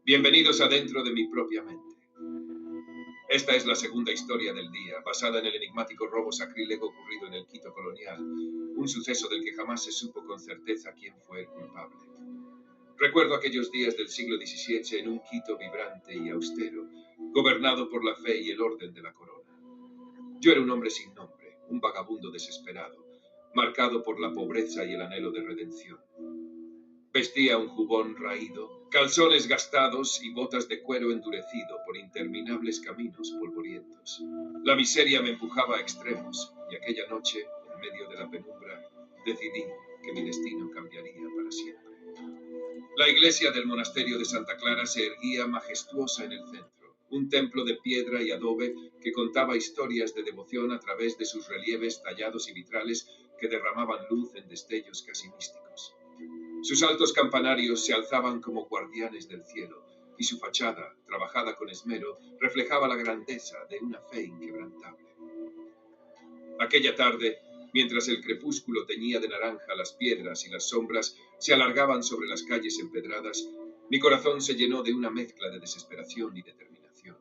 Bienvenidos adentro de mi propia mente. Esta es la segunda historia del día, basada en el enigmático robo sacrílego ocurrido en el Quito colonial, un suceso del que jamás se supo con certeza quién fue el culpable. Recuerdo aquellos días del siglo XVII en un Quito vibrante y austero, gobernado por la fe y el orden de la corona. Yo era un hombre sin nombre, un vagabundo desesperado, marcado por la pobreza y el anhelo de redención. Vestía un jubón raído, calzones gastados y botas de cuero endurecido por interminables caminos polvorientos. La miseria me empujaba a extremos y aquella noche, en medio de la penumbra, decidí que mi destino cambiaría para siempre. La iglesia del monasterio de Santa Clara se erguía majestuosa en el centro, un templo de piedra y adobe que contaba historias de devoción a través de sus relieves tallados y vitrales que derramaban luz en destellos casi místicos. Sus altos campanarios se alzaban como guardianes del cielo, y su fachada, trabajada con esmero, reflejaba la grandeza de una fe inquebrantable. Aquella tarde, mientras el crepúsculo teñía de naranja las piedras y las sombras se alargaban sobre las calles empedradas, mi corazón se llenó de una mezcla de desesperación y determinación.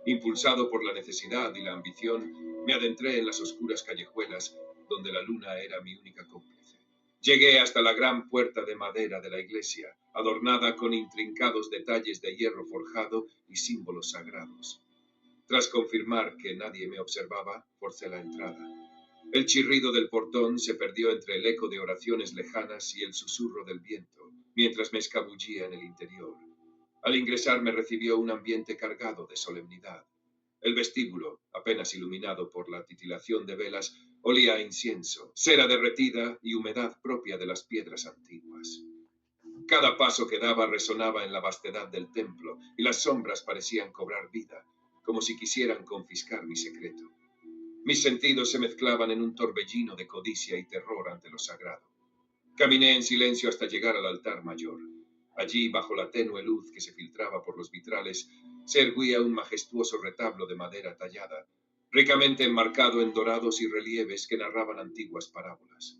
Impulsado por la necesidad y la ambición, me adentré en las oscuras callejuelas, donde la luna era mi única cómplice. Llegué hasta la gran puerta de madera de la iglesia, adornada con intrincados detalles de hierro forjado y símbolos sagrados. Tras confirmar que nadie me observaba, forcé la entrada. El chirrido del portón se perdió entre el eco de oraciones lejanas y el susurro del viento, mientras me escabullía en el interior. Al ingresar me recibió un ambiente cargado de solemnidad. El vestíbulo, apenas iluminado por la titilación de velas, olía a incienso, cera derretida y humedad propia de las piedras antiguas. Cada paso que daba resonaba en la vastedad del templo y las sombras parecían cobrar vida, como si quisieran confiscar mi secreto. Mis sentidos se mezclaban en un torbellino de codicia y terror ante lo sagrado. Caminé en silencio hasta llegar al altar mayor. Allí, bajo la tenue luz que se filtraba por los vitrales, se erguía un majestuoso retablo de madera tallada, ricamente enmarcado en dorados y relieves que narraban antiguas parábolas.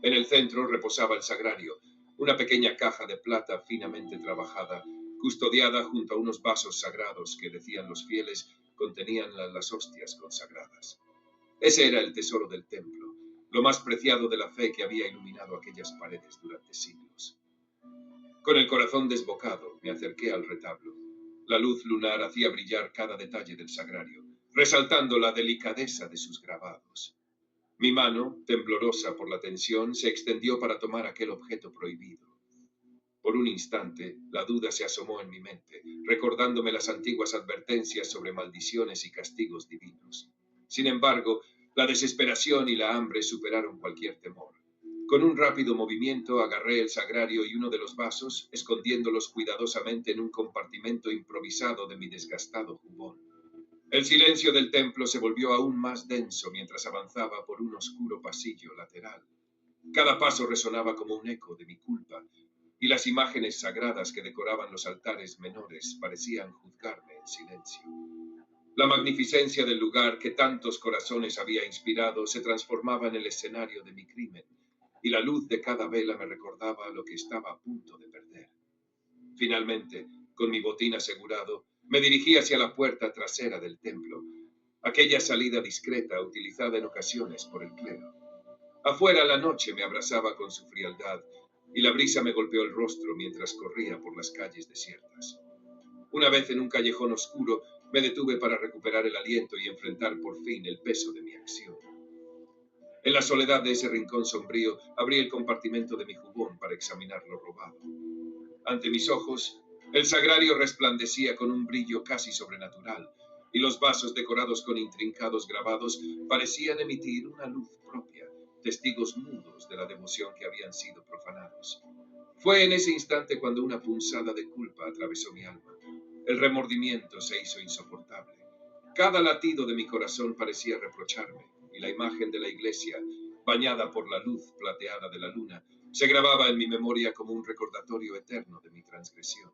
En el centro reposaba el sagrario, una pequeña caja de plata finamente trabajada, custodiada junto a unos vasos sagrados que, decían los fieles, contenían las hostias consagradas. Ese era el tesoro del templo, lo más preciado de la fe que había iluminado aquellas paredes durante siglos. Con el corazón desbocado, me acerqué al retablo. La luz lunar hacía brillar cada detalle del sagrario, resaltando la delicadeza de sus grabados. Mi mano, temblorosa por la tensión, se extendió para tomar aquel objeto prohibido. Por un instante, la duda se asomó en mi mente, recordándome las antiguas advertencias sobre maldiciones y castigos divinos. Sin embargo, la desesperación y la hambre superaron cualquier temor. Con un rápido movimiento agarré el sagrario y uno de los vasos, escondiéndolos cuidadosamente en un compartimento improvisado de mi desgastado jubón. El silencio del templo se volvió aún más denso mientras avanzaba por un oscuro pasillo lateral. Cada paso resonaba como un eco de mi culpa, y las imágenes sagradas que decoraban los altares menores parecían juzgarme en silencio. La magnificencia del lugar que tantos corazones había inspirado se transformaba en el escenario de mi crimen, y la luz de cada vela me recordaba lo que estaba a punto de perder. Finalmente, con mi botín asegurado, me dirigí hacia la puerta trasera del templo, aquella salida discreta utilizada en ocasiones por el clero. Afuera la noche me abrazaba con su frialdad y la brisa me golpeó el rostro mientras corría por las calles desiertas. Una vez en un callejón oscuro me detuve para recuperar el aliento y enfrentar por fin el peso de mi acción. En la soledad de ese rincón sombrío abrí el compartimento de mi jubón para examinar lo robado. Ante mis ojos, el sagrario resplandecía con un brillo casi sobrenatural, y los vasos decorados con intrincados grabados parecían emitir una luz propia, testigos mudos de la devoción que habían sido profanados. Fue en ese instante cuando una punzada de culpa atravesó mi alma. El remordimiento se hizo insoportable. Cada latido de mi corazón parecía reprocharme, y la imagen de la iglesia, bañada por la luz plateada de la luna, se grababa en mi memoria como un recordatorio eterno de mi transgresión.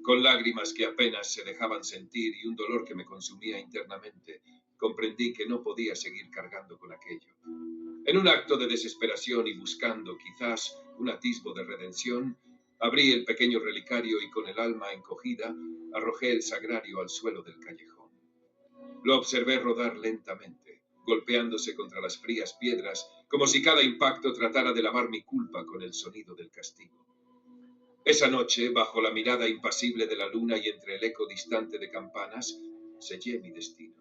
Con lágrimas que apenas se dejaban sentir y un dolor que me consumía internamente, comprendí que no podía seguir cargando con aquello. En un acto de desesperación y buscando, quizás, un atisbo de redención, Abrí el pequeño relicario y con el alma encogida arrojé el sagrario al suelo del callejón. Lo observé rodar lentamente, golpeándose contra las frías piedras, como si cada impacto tratara de lavar mi culpa con el sonido del castigo. Esa noche, bajo la mirada impasible de la luna y entre el eco distante de campanas, sellé mi destino.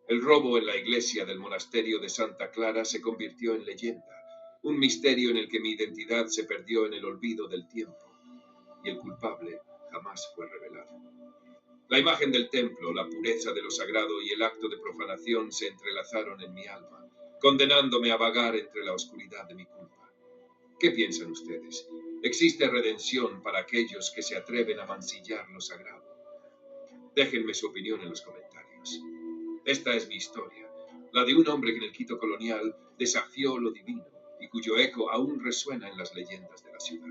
El robo en la iglesia del monasterio de Santa Clara se convirtió en leyenda, un misterio en el que mi identidad se perdió en el olvido del tiempo, y el culpable jamás fue revelado. La imagen del templo, la pureza de lo sagrado y el acto de profanación se entrelazaron en mi alma, condenándome a vagar entre la oscuridad de mi culpa. ¿Qué piensan ustedes? ¿Existe redención para aquellos que se atreven a mancillar lo sagrado? Déjenme su opinión en los comentarios. Esta es mi historia, la de un hombre que en el Quito colonial desafió lo divino y cuyo eco aún resuena en las leyendas de la ciudad.